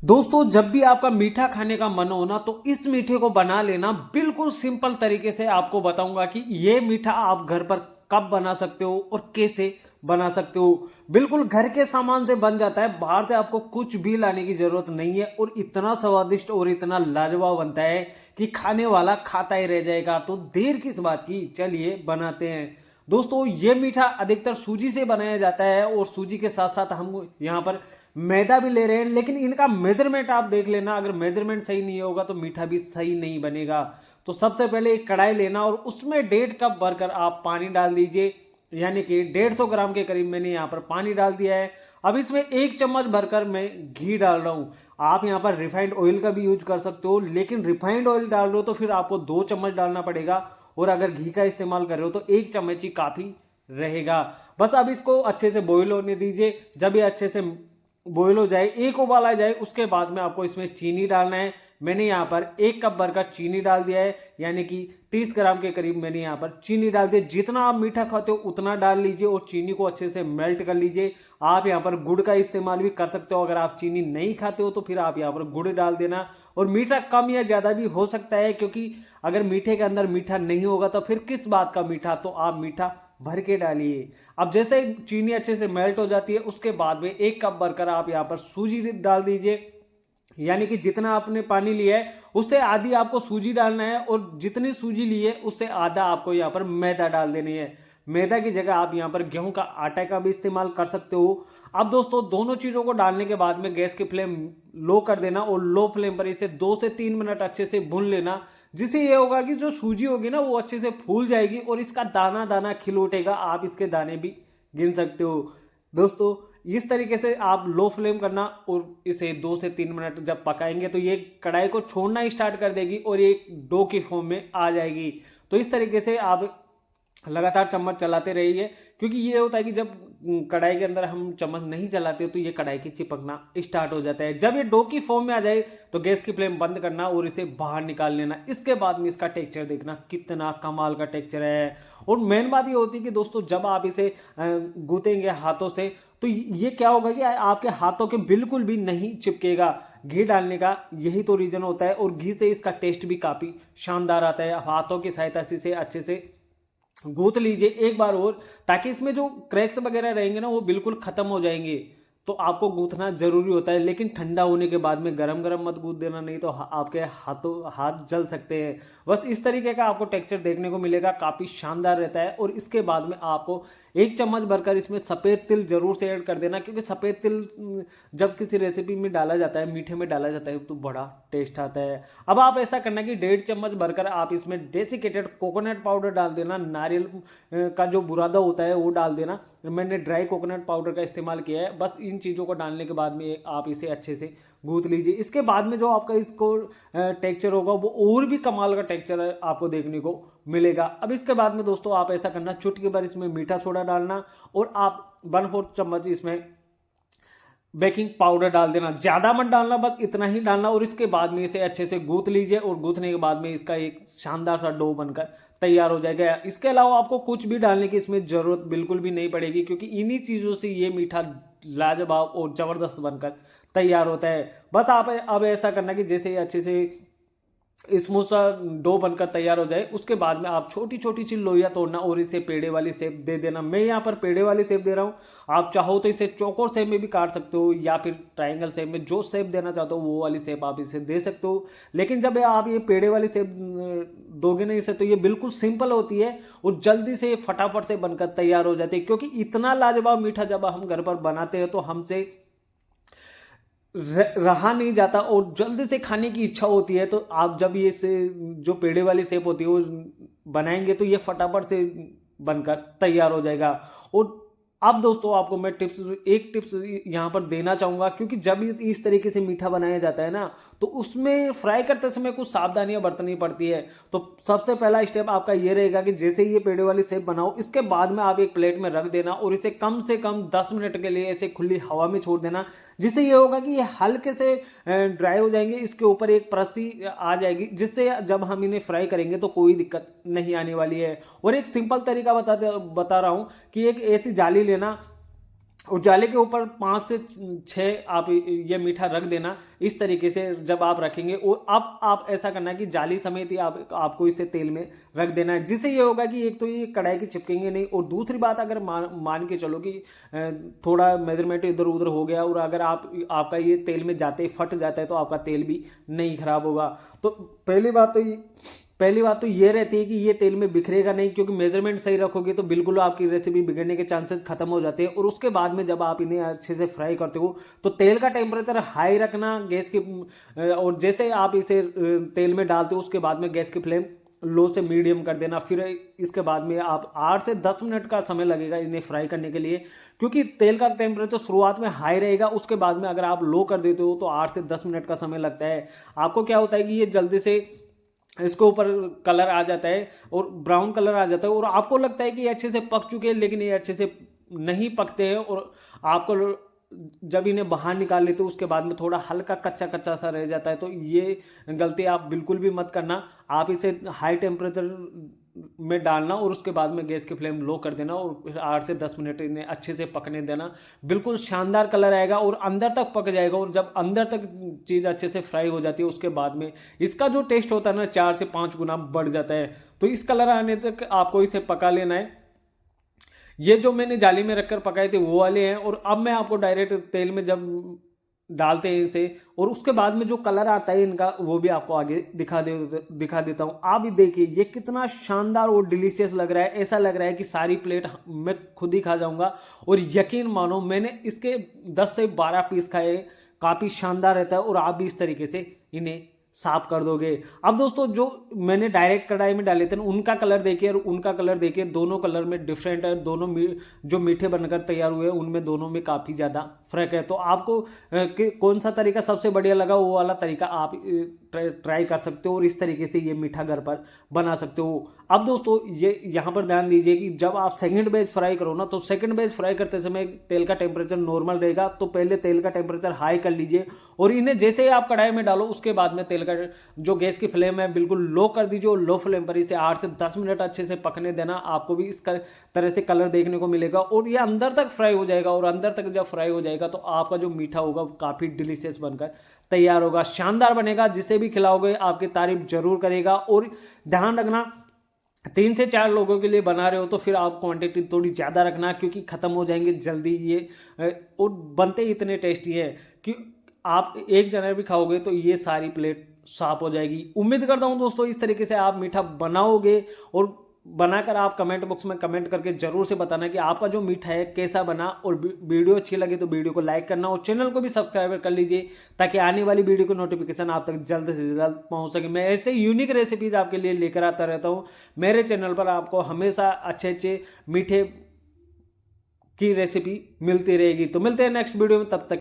दोस्तों जब भी आपका मीठा खाने का मन हो ना तो इस मीठे को बना लेना बिल्कुल सिंपल तरीके से आपको बताऊंगा कि ये मीठा आप घर पर कब बना सकते हो और कैसे बना सकते हो। बिल्कुल घर के सामान से बन जाता है, बाहर से आपको कुछ भी लाने की जरूरत नहीं है और इतना स्वादिष्ट और इतना लाजवाब बनता है कि खाने वाला खाता ही रह जाएगा। तो देर किस बात की, चलिए बनाते हैं। दोस्तों ये मीठा अधिकतर सूजी से बनाया जाता है और सूजी के साथ साथ हम यहाँ पर मैदा भी ले रहे हैं, लेकिन इनका मेजरमेंट आप देख लेना, अगर मेजरमेंट सही नहीं होगा तो मीठा भी सही नहीं बनेगा। तो सबसे पहले एक कढ़ाई लेना और उसमें 1.5 कप भरकर आप पानी डाल दीजिए, यानी कि 150 ग्राम के करीब मैंने यहाँ पर पानी डाल दिया है। अब इसमें 1 चम्मच भरकर मैं घी डाल रहा हूँ। आप यहाँ पर रिफाइंड ऑयल का भी यूज कर सकते हो, लेकिन रिफाइंड ऑयल डाल रहे हो तो फिर आपको 2 चम्मच डालना पड़ेगा, और अगर घी का इस्तेमाल कर रहे हो तो 1 चम्मच ही काफ़ी रहेगा। बस अब इसको अच्छे से बॉईल होने दीजिए। जब ये अच्छे से बॉईल हो जाए, एक उबाल आ जाए, उसके बाद में आपको इसमें चीनी डालना है। मैंने यहाँ पर 1 कप भरकर चीनी डाल दिया है, यानी कि 30 ग्राम के करीब मैंने यहाँ पर चीनी डाल दिया। जितना आप मीठा खाते हो उतना डाल लीजिए और चीनी को अच्छे से मेल्ट कर लीजिए। आप यहाँ पर गुड़ का इस्तेमाल भी कर सकते हो, अगर आप चीनी नहीं खाते हो तो फिर आप यहाँ पर गुड़ डाल देना। और मीठा कम या ज़्यादा भी हो सकता है, क्योंकि अगर मीठे के अंदर मीठा नहीं होगा तो फिर किस बात का मीठा, तो आप मीठा भर के डालिए। अब जैसे चीनी अच्छे से मेल्ट हो जाती है, उसके बाद में 1 कप भरकर आप यहाँ पर सूजी डाल दीजिए, यानी कि जितना आपने पानी लिया है उससे आधी आपको सूजी डालना है, और जितनी सूजी ली है उससे आधा आपको यहाँ पर मैदा डाल देनी है। मैदा की जगह आप यहाँ पर गेहूं का आटा का भी इस्तेमाल कर सकते हो। अब दोस्तों दोनों चीज़ों को डालने के बाद में गैस की फ्लेम लो कर देना और लो फ्लेम पर इसे 2 से 3 मिनट अच्छे से भून लेना, जिससे ये होगा कि जो सूजी होगी ना वो अच्छे से फूल जाएगी और इसका दाना दाना खिल उठेगा, आप इसके दाने भी गिन सकते हो। दोस्तों इस तरीके से आप लो फ्लेम करना और इसे 2 से 3 मिनट जब पकाएंगे तो ये कढ़ाई को छोड़ना स्टार्ट कर देगी और ये डो की फॉर्म में आ जाएगी। तो इस तरीके से आप लगातार चम्मच चलाते रहिए, क्योंकि ये होता है कि जब कढ़ाई के अंदर हम चम्मच नहीं चलाते तो ये कढ़ाई की चिपकना स्टार्ट हो जाता है। जब ये डो की फॉर्म में आ जाए तो गैस की फ्लेम बंद करना और इसे बाहर निकाल लेना। इसके बाद में इसका टेक्सचर देखना कितना कमाल का टेक्सचर है। और मेन बात ये होती है कि दोस्तों जब आप इसे गूंथेंगे हाथों से तो ये क्या होगा कि आपके हाथों के बिल्कुल भी नहीं चिपकेगा। घी डालने का यही तो रीजन होता है, और घी से इसका टेस्ट भी काफ़ी शानदार आता है। हाथों की सहायता से इसे अच्छे से गूंथ लीजिए एक बार और, ताकि इसमें जो क्रैक्स वगैरह रहेंगे ना वो बिल्कुल खत्म हो जाएंगे। तो आपको गूंथना जरूरी होता है, लेकिन ठंडा होने के बाद में गरम गरम मत गूंथ देना, नहीं तो आपके हाथ जल सकते हैं। बस इस तरीके का आपको टेक्सचर देखने को मिलेगा, काफ़ी शानदार रहता है। और इसके बाद में आपको 1 चम्मच भरकर इसमें सफ़ेद तिल जरूर से ऐड कर देना, क्योंकि सफ़ेद तिल जब किसी रेसिपी में डाला जाता है, मीठे में डाला जाता है, तो बड़ा टेस्ट आता है। अब आप ऐसा करना कि 1.5 चम्मच भरकर आप इसमें डेसिकेटेड कोकोनट पाउडर डाल देना, नारियल का जो बुरादा होता है वो डाल देना। मैंने ड्राई कोकोनट पाउडर का इस्तेमाल किया है। बस इन चीज़ों को डालने के बाद में आप इसे अच्छे से गूंथ लीजिए। इसके बाद में जो आपका इसको टेक्सचर होगा वो और भी कमाल का टेक्सचर आपको देखने को मिलेगा। अब इसके बाद में दोस्तों आप ऐसा करना, चुटकी भर इसमें मीठा सोडा डालना और आप 1/4 चम्मच इसमें बेकिंग पाउडर डाल देना। ज़्यादा मत डालना, बस इतना ही डालना। और इसके बाद में इसे अच्छे से गूंथ लीजिए, और गूंथने के बाद में इसका एक शानदार सा डो बनकर तैयार हो जाएगा। इसके अलावा आपको कुछ भी डालने की इसमें ज़रूरत बिल्कुल भी नहीं पड़ेगी, क्योंकि इन्हीं चीज़ों से ये मीठा लाजवाब और ज़बरदस्त बनकर तैयार होता है। बस आप अब ऐसा करना कि जैसे ये अच्छे से स्मूथ सा डो बनकर तैयार हो जाए, उसके बाद में आप छोटी छोटी सी लोइयां तोड़ना और इसे पेड़े वाली शेप दे देना। मैं यहाँ पर पेड़े वाली शेप दे रहा हूँ, आप चाहो तो इसे चौकोर शेप में भी काट सकते हो, या फिर ट्रायंगल शेप में, जो शेप देना चाहते हो वो वाली शेप आप इसे दे सकते हो। लेकिन जब आप ये पेड़े वाली शेप दोगे ना इसे, तो ये बिल्कुल सिंपल होती है और जल्दी से फटाफट से बनकर तैयार हो जाती है। क्योंकि इतना लाजवाब मीठा जब हम घर पर बनाते हैं तो हमसे रहा नहीं जाता और जल्दी से खाने की इच्छा होती है। तो आप जब ये से जो पेड़े वाली सेब होती है वो बनाएंगे तो ये फटाफट से बनकर तैयार हो जाएगा। और अब दोस्तों आपको मैं एक टिप्स यहाँ पर देना चाहूँगा, क्योंकि जब इस तरीके से मीठा बनाया जाता है ना तो उसमें फ्राई करते समय कुछ सावधानियां बरतनी पड़ती है। तो सबसे पहला स्टेप आपका ये रहेगा कि जैसे ये पेड़े वाली सेब बनाओ, इसके बाद में आप एक प्लेट में रख देना और इसे कम से कम 10 मिनट के लिए ऐसे खुली हवा में छोड़ देना। जिससे ये होगा कि ये हल्के से ड्राई हो जाएंगे, इसके ऊपर एक परसी आ जाएगी, जिससे जब हम इन्हें फ्राई करेंगे तो कोई दिक्कत नहीं आने वाली है। और एक सिंपल तरीका बता रहा हूँ कि एक ऐसी जाली लेना उजाले के ऊपर 5 से 6 आप ये मीठा रख देना। इस तरीके से जब आप रखेंगे, और अब आप ऐसा करना है कि जाली समेत ही आपको इसे तेल में रख देना है, जिससे ये होगा कि एक तो ये कढ़ाई की चिपकेंगे नहीं, और दूसरी बात, अगर मान के चलो कि थोड़ा मेजरमेंट इधर उधर हो गया और अगर आपका ये तेल में जाते ही फट जाता है तो आपका तेल भी नहीं खराब होगा। तो पहली बात तो ये रहती है कि ये तेल में बिखरेगा नहीं, क्योंकि मेजरमेंट सही रखोगे तो बिल्कुल आपकी रेसिपी बिगड़ने के चांसेस खत्म हो जाते हैं। और उसके बाद में जब आप इन्हें अच्छे से फ्राई करते हो तो तेल का टेम्परेचर हाई रखना गैस की, और जैसे आप इसे तेल में डालते हो उसके बाद में गैस की फ्लेम लो से मीडियम कर देना। फिर इसके बाद में आप 8 से 10 मिनट का समय लगेगा इन्हें फ्राई करने के लिए, क्योंकि तेल का टेम्परेचर शुरुआत में हाई रहेगा, उसके बाद में अगर आप लो कर देते हो तो 8 से 10 मिनट का समय लगता है। आपको क्या होता है कि ये जल्दी से इसके ऊपर कलर आ जाता है और ब्राउन कलर आ जाता है, और आपको लगता है कि ये अच्छे से पक चुके हैं, लेकिन ये अच्छे से नहीं पकते हैं, और आपको जब इन्हें बाहर निकाल लेते हो उसके बाद में थोड़ा हल्का कच्चा कच्चा सा रह जाता है। तो ये गलती आप बिल्कुल भी मत करना। आप इसे हाई टेम्परेचर में डालना और उसके बाद में गैस की फ्लेम लो कर देना, और फिर 8 से 10 मिनट इन्हें अच्छे से पकने देना। बिल्कुल शानदार कलर आएगा और अंदर तक पक जाएगा, और जब अंदर तक चीज़ अच्छे से फ्राई हो जाती है उसके बाद में इसका जो टेस्ट होता है ना 4 से 5 गुना बढ़ जाता है। तो इस कलर आने तक आपको इसे पका लेना है। ये जो मैंने जाली में रखकर पकाए थे वो वाले हैं, और अब मैं आपको डायरेक्ट तेल में जब डालते हैं इसे और उसके बाद में जो कलर आता है इनका वो भी आपको आगे दिखा देता हूँ। आप भी देखिए ये कितना शानदार और डिलीशियस लग रहा है। ऐसा लग रहा है कि सारी प्लेट मैं खुद ही खा जाऊंगा, और यकीन मानो मैंने इसके 10 से 12 पीस खाए। काफ़ी शानदार रहता है, और आप भी इस तरीके से इन्हें साफ कर दोगे। अब दोस्तों जो मैंने डायरेक्ट कढ़ाई में डाले थे ना उनका कलर देखिए और उनका कलर देखिए, दोनों कलर में डिफरेंट है। दोनों जो मीठे बनकर तैयार हुए उनमें दोनों में काफ़ी ज़्यादा फर्क है। तो आपको कौन सा तरीका सबसे बढ़िया लगा वो वाला तरीका आप ट्राई कर सकते हो, और इस तरीके से ये मीठा घर पर बना सकते हो। अब दोस्तों ये यहाँ पर ध्यान दीजिए कि जब आप सेकंड बैच फ्राई करो ना, तो सेकंड बैच फ्राई करते समय तेल का टेम्परेचर नॉर्मल रहेगा, तो पहले तेल का टेम्परेचर हाई कर लीजिए, और इन्हें जैसे ही आप कढ़ाई में डालो उसके बाद में तेल का जो गैस की फ्लेम है बिल्कुल लो कर दीजिए, और लो फ्लेम पर इसे 8 से 10 मिनट अच्छे से पकने देना। आपको भी इस तरह से कलर देखने को मिलेगा, और ये अंदर तक फ्राई हो जाएगा, और अंदर तक जब फ्राई हो जाएगा तो आपका जो मीठा होगा वो काफ़ी डिलीशियस बनकर तैयार होगा, शानदार बनेगा। जिसे भी खिलाओगे आपकी तारीफ जरूर करेगा। और ध्यान रखना 3 से 4 लोगों के लिए बना रहे हो तो फिर आप क्वांटिटी थोड़ी ज़्यादा रखना, क्योंकि ख़त्म हो जाएंगे जल्दी ये, और बनते ही इतने टेस्टी है कि आप एक जने भी खाओगे तो ये सारी प्लेट साफ हो जाएगी। उम्मीद करता हूँ दोस्तों इस तरीके से आप मीठा बनाओगे, और बनाकर आप कमेंट बॉक्स में कमेंट करके जरूर से बताना कि आपका जो मीठा है कैसा बना। और वीडियो अच्छी लगे तो वीडियो को लाइक करना, और चैनल को भी सब्सक्राइब कर लीजिए ताकि आने वाली वीडियो की नोटिफिकेशन आप तक जल्द से जल्द पहुंच सके। मैं ऐसे यूनिक रेसिपीज आपके लिए लेकर आता रहता हूं। मेरे चैनल पर आपको हमेशा अच्छे अच्छे मीठे की रेसिपी मिलती रहेगी। तो मिलते हैं नेक्स्ट वीडियो में, तब तक